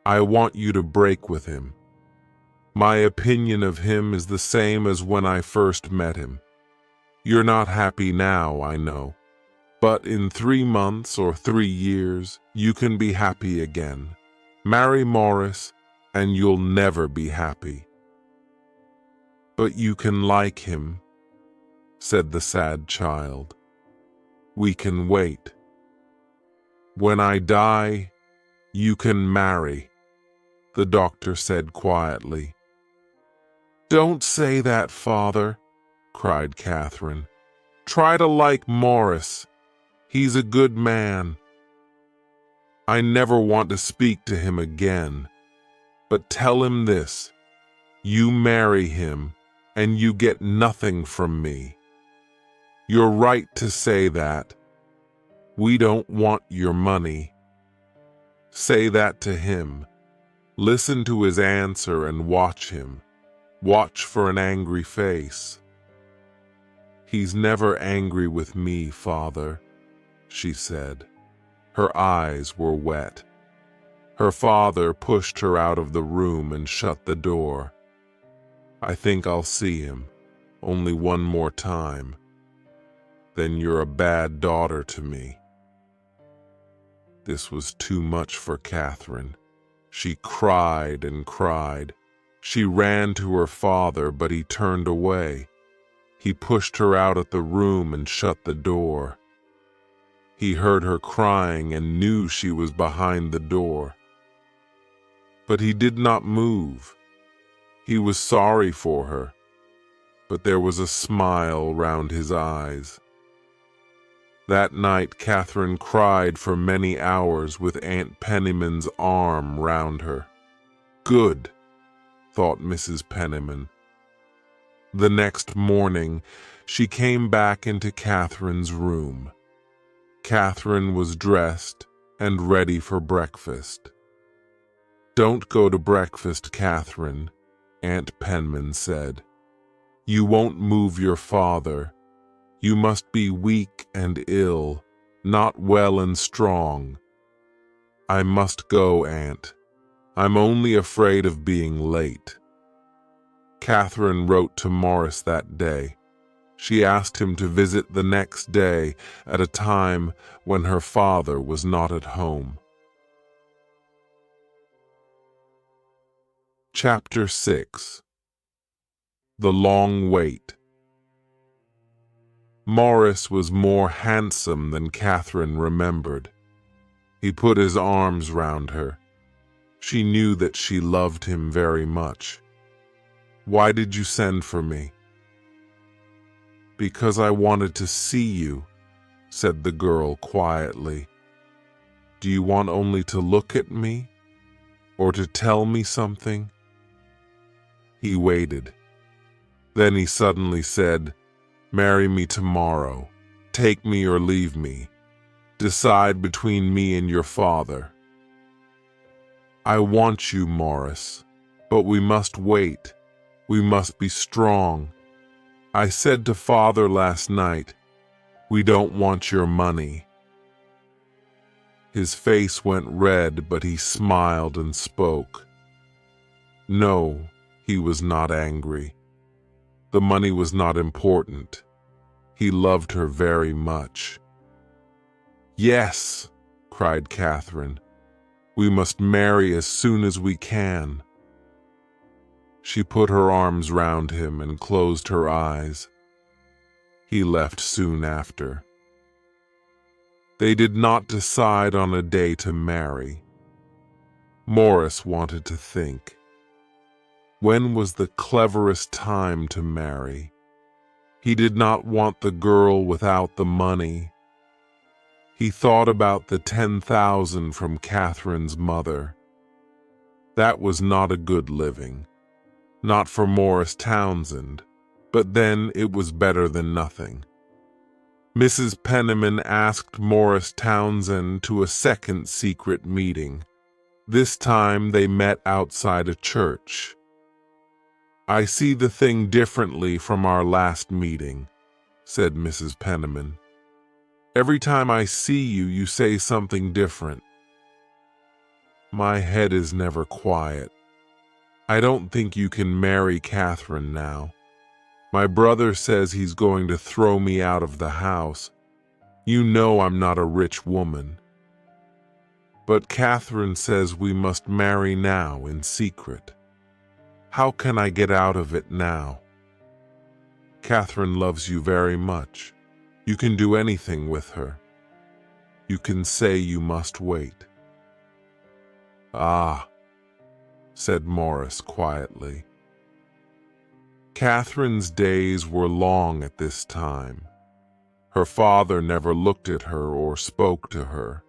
"I want you to break with him. My opinion of him is the same as when I first met him. You're not happy now, I know. But in 3 months or 3 years, you can be happy again. Marry Morris, and you'll never be happy." "But you can like him," said the sad child. "We can wait. When I die, you can marry," the doctor said quietly. "Don't say that, Father," cried Catherine. "Try to like Morris. He's a good man. I never want to speak to him again. But tell him this. You marry him, and you get nothing from me. You're right to say that. We don't want your money. Say that to him. Listen to his answer and watch him. Watch for an angry face." "He's never angry with me, Father," she said. Her eyes were wet. Her father pushed her out of the room and shut the door. "I think I'll see him, only one more time. Then you're a bad daughter to me." This was too much for Catherine. She cried and cried. She ran to her father, but he turned away. He pushed her out of the room and shut the door. He heard her crying and knew she was behind the door. But he did not move. He was sorry for her, but there was a smile round his eyes. That night Catherine cried for many hours with Aunt Penniman's arm round her. Good, thought Mrs. Penniman. The next morning she came back into Catherine's room. Catherine was dressed and ready for breakfast. "Don't go to breakfast, Catherine," Aunt Penman said. "You won't move your father. You must be weak and ill, not well and strong. I must go, Aunt. I'm only afraid of being late. Catherine wrote to Morris that day. She asked him to visit the next day at a time when her father was not at home. Chapter 6. The Long Wait. Morris was more handsome than Catherine remembered. He put his arms round her. She knew that she loved him very much. "Why did you send for me?" "Because I wanted to see you," said the girl quietly. "Do you want only to look at me, or to tell me something?" He waited. Then he suddenly said, "Marry me tomorrow. Take me or leave me. Decide between me and your father." "I want you, Morris, but we must wait. We must be strong. I said to Father last night, we don't want your money." His face went red, but he smiled and spoke. No, he was not angry. The money was not important. He loved her very much. "Yes," cried Catherine. "We must marry as soon as we can." She put her arms round him and closed her eyes. He left soon after. They did not decide on a day to marry. Morris wanted to think. When was the cleverest time to marry? He did not want the girl without the money. He thought about the 10,000 from Catherine's mother. That was not a good living. Not for Morris Townsend, but then it was better than nothing. Mrs. Penniman asked Morris Townsend to a second secret meeting. This time they met outside a church. "I see the thing differently from our last meeting," said Mrs. Penniman. "Every time I see you, you say something different." "My head is never quiet. I don't think you can marry Catherine now. My brother says he's going to throw me out of the house. You know I'm not a rich woman. But Catherine says we must marry now in secret. How can I get out of it now? Catherine loves you very much. You can do anything with her. You can say you must wait." "Ah," said Morris quietly. Catherine's days were long at this time. Her father never looked at her or spoke to her.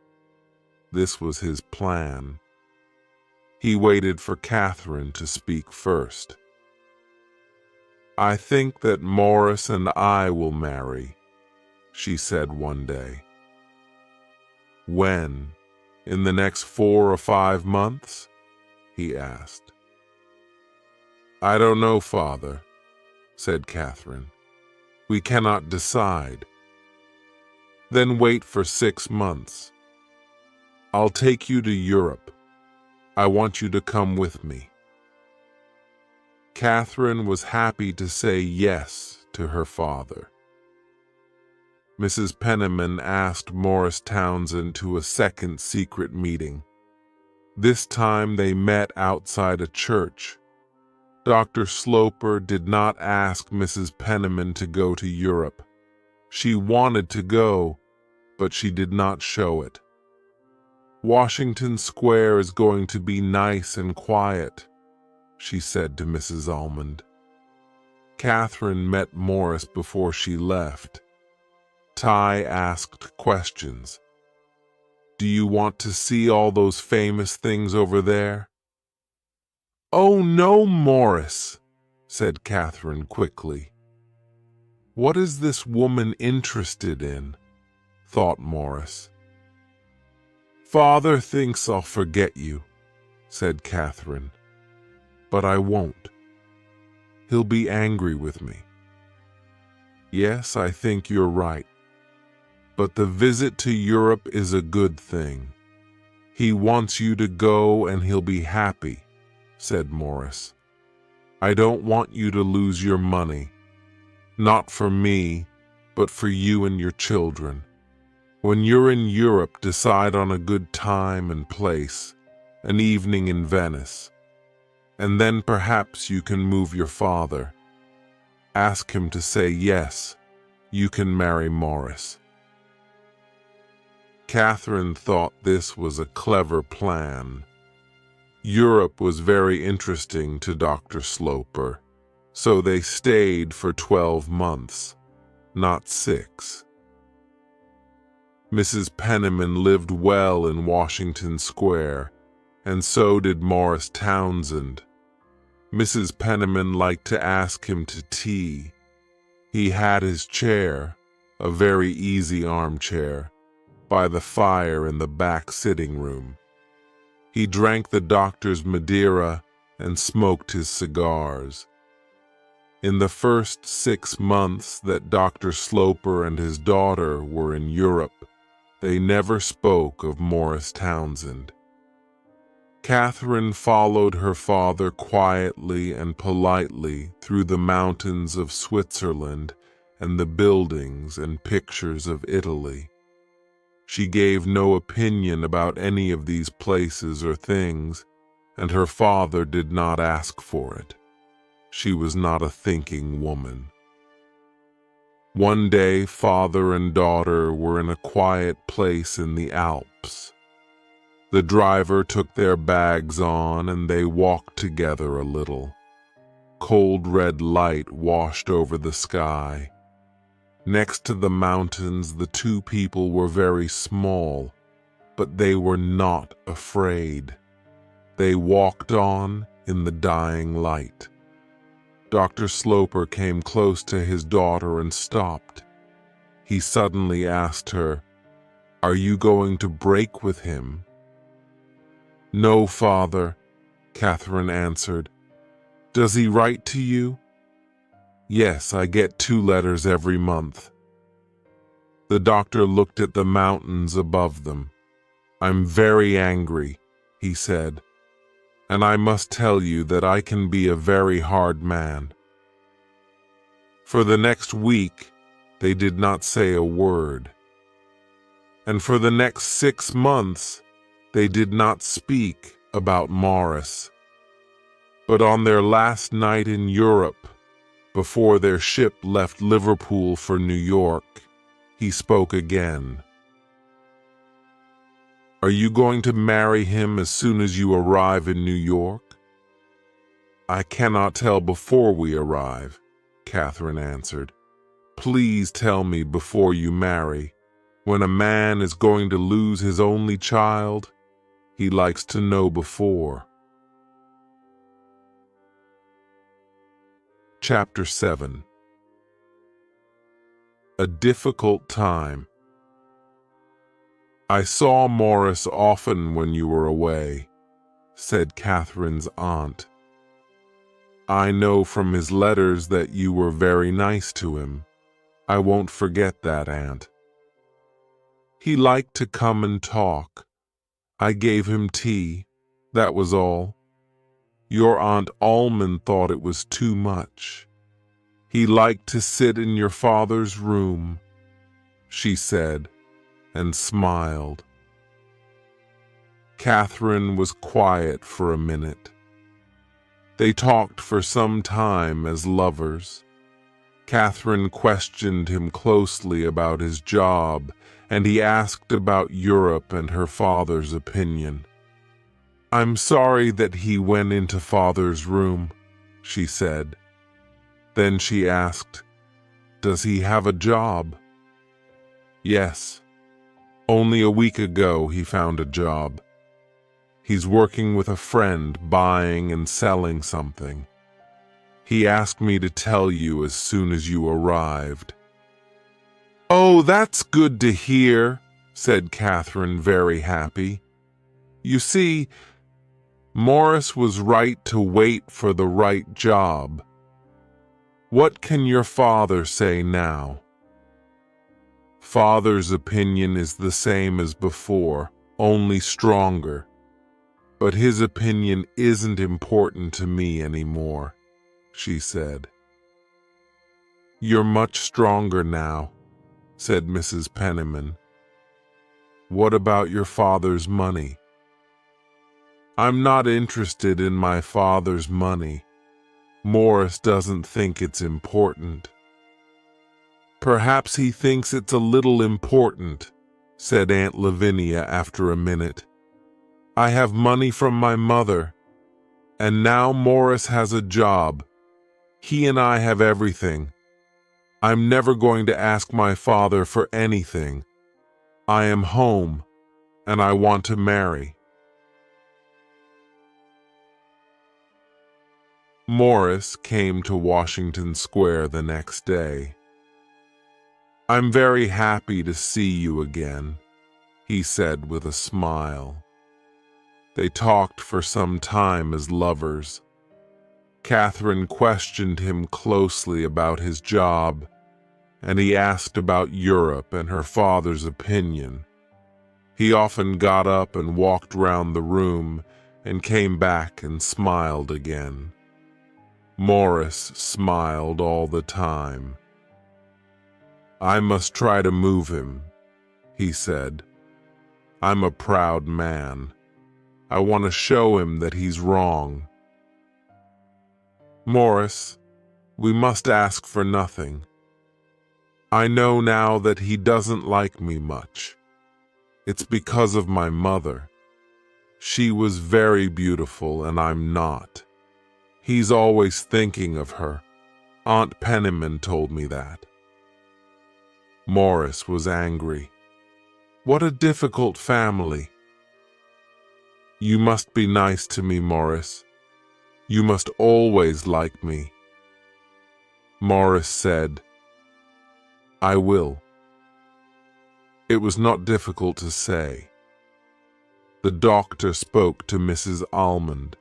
This was his plan. He waited for Catherine to speak first. "I think that Morris and I will marry," she said one day. "When? In the next 4 or 5 months?" he asked. "I don't know, Father," said Catherine. "We cannot decide." "Then wait for 6 months. I'll take you to Europe. I want you to come with me." Catherine was happy to say yes to her father. Mrs. Penniman asked Morris Townsend to a second secret meeting. This time they met outside a church. Dr. Sloper did not ask Mrs. Penniman to go to Europe. She wanted to go, but she did not show it. "Washington Square is going to be nice and quiet," she said to Mrs. Almond. Catherine met Morris before she left. Ty asked questions. "Do you want to see all those famous things over there?" "Oh, no, Morris," said Catherine quickly. "What is this woman interested in?" thought Morris. "Father thinks I'll forget you," said Catherine. "But I won't. He'll be angry with me." Yes, I think you're right. But the visit to Europe is a good thing. He wants you to go and he'll be happy, said Morris. I don't want you to lose your money. Not for me, but for you and your children. When you're in Europe, decide on a good time and place, an evening in Venice. And then perhaps you can move your father. Ask him to say yes, you can marry Morris. Catherine thought this was a clever plan. Europe was very interesting to Dr. Sloper, so they stayed for 12 months, not 6. Mrs. Penniman lived well in Washington Square, and so did Morris Townsend. Mrs. Penniman liked to ask him to tea. He had his chair, a very easy armchair, by the fire in the back sitting room. He drank the doctor's Madeira and smoked his cigars. In the first 6 months that Dr. Sloper and his daughter were in Europe, they never spoke of Morris Townsend. Catherine followed her father quietly and politely through the mountains of Switzerland and the buildings and pictures of Italy. She gave no opinion about any of these places or things, and her father did not ask for it. She was not a thinking woman. One day, father and daughter were in a quiet place in the Alps. The driver took their bags on, and they walked together a little. Cold red light washed over the sky. Next to the mountains, the two people were very small, but they were not afraid. They walked on in the dying light. Dr. Sloper came close to his daughter and stopped. He suddenly asked her, "Are you going to break with him?" "No, father," Catherine answered. "Does he write to you?" "Yes, I get 2 letters every month." The doctor looked at the mountains above them. "I'm very angry," he said, "and I must tell you that I can be a very hard man." For the next week, they did not say a word. And for the next 6 months, they did not speak about Morris. But on their last night in Europe, before their ship left Liverpool for New York, he spoke again. "Are you going to marry him as soon as you arrive in New York?" "I cannot tell before we arrive," Catherine answered. "Please tell me before you marry. When a man is going to lose his only child, he likes to know before." Chapter 7. A difficult time. "I saw Morris often when you were away," said Catherine's aunt. "I know from his letters that you were very nice to him. I won't forget that, Aunt. He liked to come and talk. I gave him tea, that was all. Your Aunt Almond thought it was too much. He liked to sit in your father's room," she said, and smiled. Catherine was quiet for a minute. They talked for some time as lovers. Catherine questioned him closely about his job, and he asked about Europe and her father's opinion. "I'm sorry that he went into father's room," she said. Then she asked, "Does he have a job?" "Yes. Only a week ago he found a job. He's working with a friend buying and selling something. He asked me to tell you as soon as you arrived." "Oh, that's good to hear," said Catherine, very happy. "You see, Morris was right to wait for the right job. What can your father say now? Father's opinion is the same as before, only stronger. But his opinion isn't important to me anymore, she said. You're much stronger now, said Mrs. Penniman. What about your father's money? I'm not interested in my father's money. Morris doesn't think it's important. Perhaps he thinks it's a little important, said Aunt Lavinia after a minute. I have money from my mother, and now Morris has a job. He and I have everything. I'm never going to ask my father for anything. I am home, and I want to marry. Morris came to Washington Square the next day. I'm very happy to see you again, he said with a smile. They talked for some time as lovers. Catherine questioned him closely about his job, and he asked about Europe and her father's opinion. He often got up and walked round the room and came back and smiled again. Morris smiled all the time. I must try to move him, he said. I'm a proud man. I want to show him that he's wrong. Morris, we must ask for nothing. I know now that he doesn't like me much. It's because of my mother. She was very beautiful and I'm not. He's always thinking of her. Aunt Penniman told me that. Morris was angry. What a difficult family. You must be nice to me, Morris. You must always like me. Morris said, I will. It was not difficult to say. The doctor spoke to Mrs. Almond.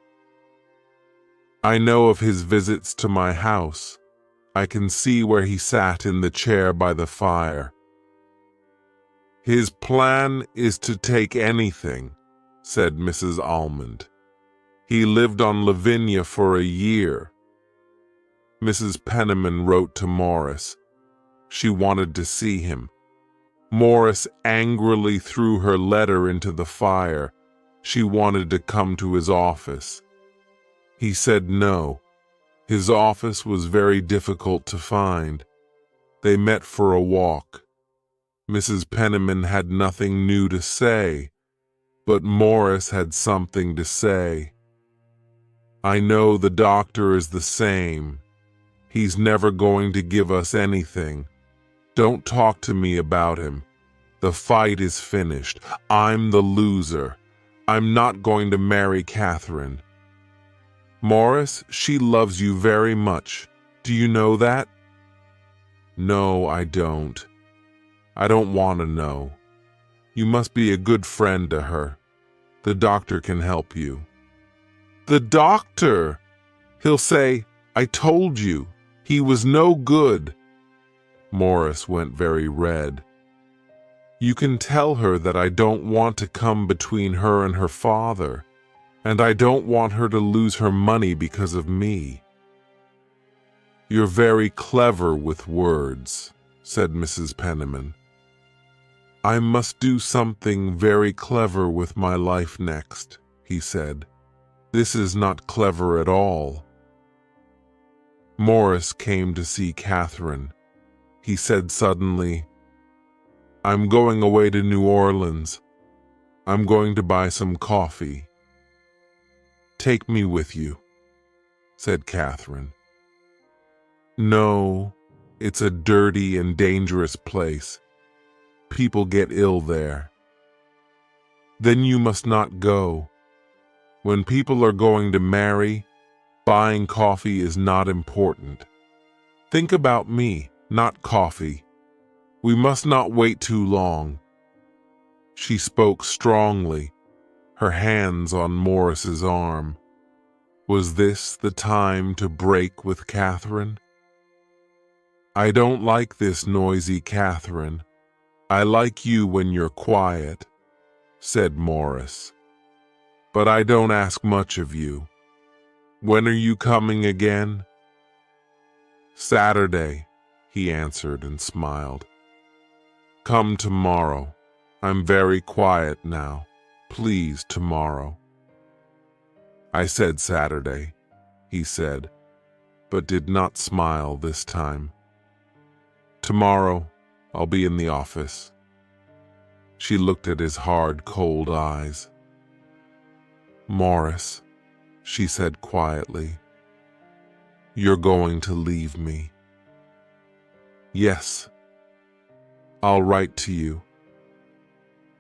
I know of his visits to my house. I can see where he sat in the chair by the fire. His plan is to take anything, said Mrs. Almond. He lived on Lavinia for a year. Mrs. Penniman wrote to Morris. She wanted to see him. Morris angrily threw her letter into the fire. She wanted to come to his office. He said no. His office was very difficult to find. They met for a walk. Mrs. Penniman had nothing new to say, but Morris had something to say. I know the doctor is the same. He's never going to give us anything. Don't talk to me about him. The fight is finished. I'm the loser. I'm not going to marry Catherine. Morris, she loves you very much. Do you know that? No, I don't. I don't want to know. You must be a good friend to her. The doctor can help you. The doctor! He'll say, I told you. He was no good. Morris went very red. You can tell her that I don't want to come between her and her father, and I don't want her to lose her money because of me. You're very clever with words, said Mrs. Penniman. I must do something very clever with my life next, he said. This is not clever at all. Morris came to see Catherine. He said suddenly, I'm going away to New Orleans. I'm going to buy some coffee. Take me with you, said Catherine. No, it's a dirty and dangerous place. People get ill there. Then you must not go. When people are going to marry, buying coffee is not important. Think about me, not coffee. We must not wait too long. She spoke strongly, her hands on Morris's arm. Was this the time to break with Catherine? "I don't like this noisy Catherine. I like you when you're quiet," said Morris. "But I don't ask much of you. When are you coming again?" "Saturday," he answered and smiled. "Come tomorrow. I'm very quiet now. Please, tomorrow." "I said Saturday," he said, but did not smile this time. "Tomorrow, I'll be in the office." She looked at his hard, cold eyes. "Morris," she said quietly, "you're going to leave me." "Yes. I'll write to you."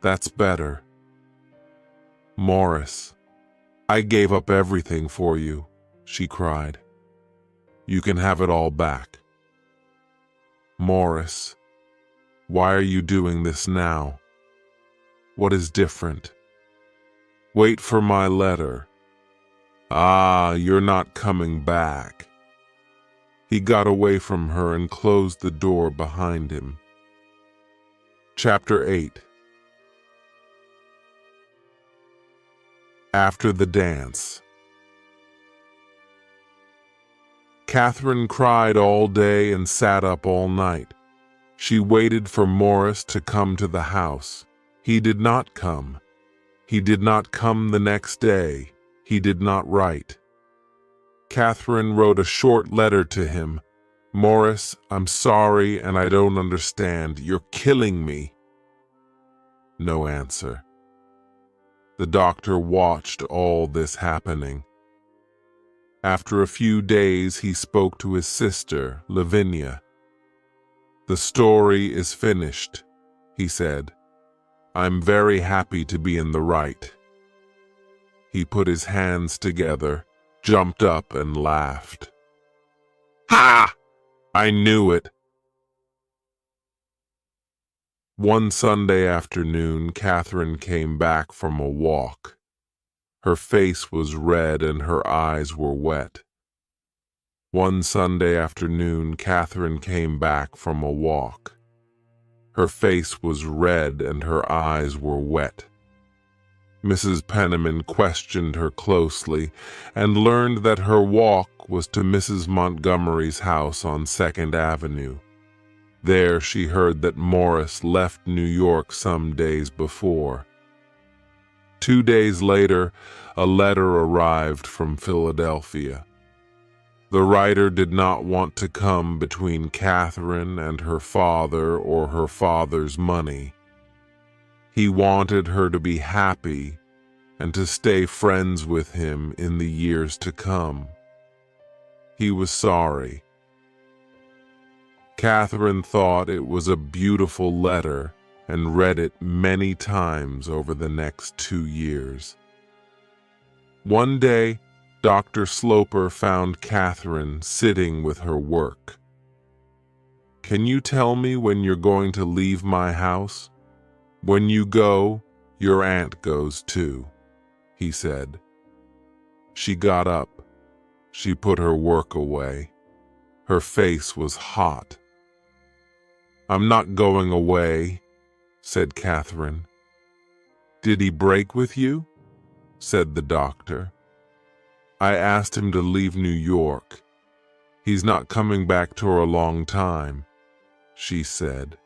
"That's better." "Morris, I gave up everything for you," she cried. "You can have it all back." "Morris, why are you doing this now? What is different?" "Wait for my letter." "Ah, you're not coming back." He got away from her and closed the door behind him. Chapter 8. After the dance. Catherine cried all day and sat up all night. She waited for Morris to come to the house. He did not come. He did not come the next day. He did not write. Catherine wrote a short letter to him. "Morris, I'm sorry and I don't understand. You're killing me." No answer. The doctor watched all this happening. After a few days, he spoke to his sister, Lavinia. "The story is finished," he said. "I'm very happy to be in the right." He put his hands together, jumped up and laughed. "Ha! I knew it." One Sunday afternoon, Catherine came back from a walk. Her face was red and her eyes were wet. One Sunday afternoon, Catherine came back from a walk. Her face was red and her eyes were wet. Mrs. Penniman questioned her closely and learned that her walk was to Mrs. Montgomery's house on 2nd Avenue. There she heard that Morris left New York some days before. 2 days later, a letter arrived from Philadelphia. The writer did not want to come between Catherine and her father or her father's money. He wanted her to be happy and to stay friends with him in the years to come. He was sorry. Catherine thought it was a beautiful letter and read it many times over the next 2 years. One day, Dr. Sloper found Catherine sitting with her work. "Can you tell me when you're going to leave my house? When you go, your aunt goes too," he said. She got up. She put her work away. Her face was hot. "I'm not going away," said Catherine. "Did he break with you?" said the doctor. "I asked him to leave New York. He's not coming back for a long time," she said.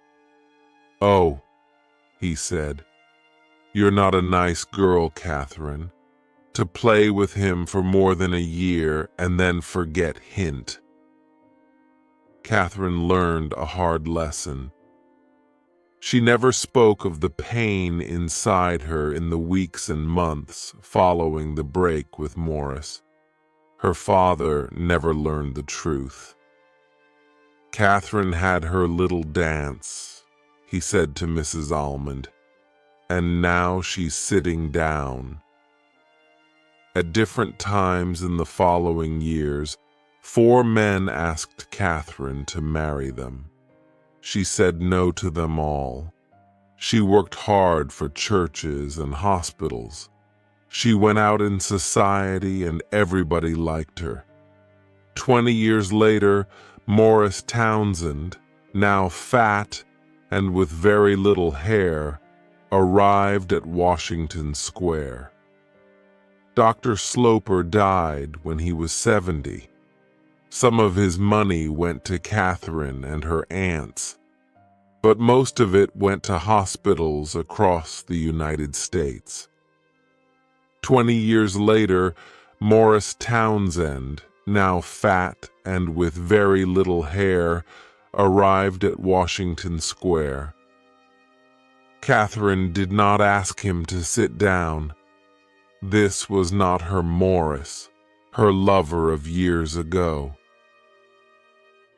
"Oh," he said, "you're not a nice girl, Catherine, to play with him for more than a year and then forget hint." Catherine learned a hard lesson. She never spoke of the pain inside her in the weeks and months following the break with Morris. Her father never learned the truth. Catherine had her little dance, he said to Mrs. Almond, and now she's sitting down. At different times in the following years, 4 men asked Catherine to marry them. She said no to them all. She worked hard for churches and hospitals. She went out in society and everybody liked her. 20 years later, Morris Townsend, now fat and with very little hair, arrived at Washington Square. Dr. Sloper died when he was 70. Some of his money went to Catherine and her aunts, but most of it went to hospitals across the United States. 20 years later, Morris Townsend, now fat and with very little hair, arrived at Washington Square. Catherine did not ask him to sit down. This was not her Morris, her lover of years ago.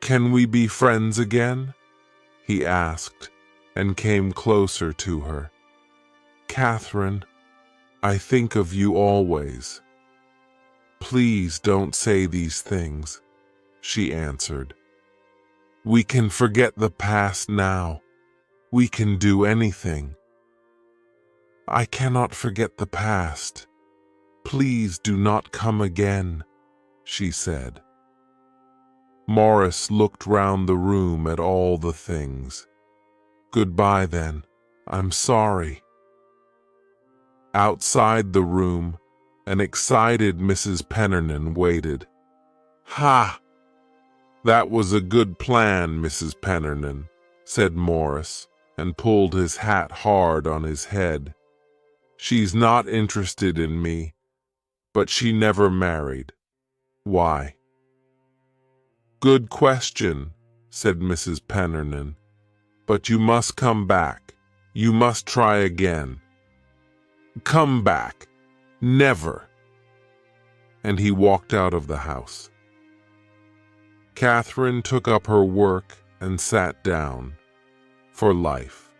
"Can we be friends again?" he asked, and came closer to her. "Catherine, I think of you always. Please don't say these things," she answered. "We can forget the past now. We can do anything." "I cannot forget the past. Please do not come again," she said. Morris looked round the room at all the things. "Goodbye then. I'm sorry." Outside the room, an excited Mrs. Pennernan waited. "Ha! That was a good plan, Mrs. Pennernan," said Morris, and pulled his hat hard on his head. "She's not interested in me, but she never married. Why?" "Good question," said Mrs. Pennernan. "But you must come back. You must try again. Come back. Never." And he walked out of the house. Catherine took up her work and sat down for life.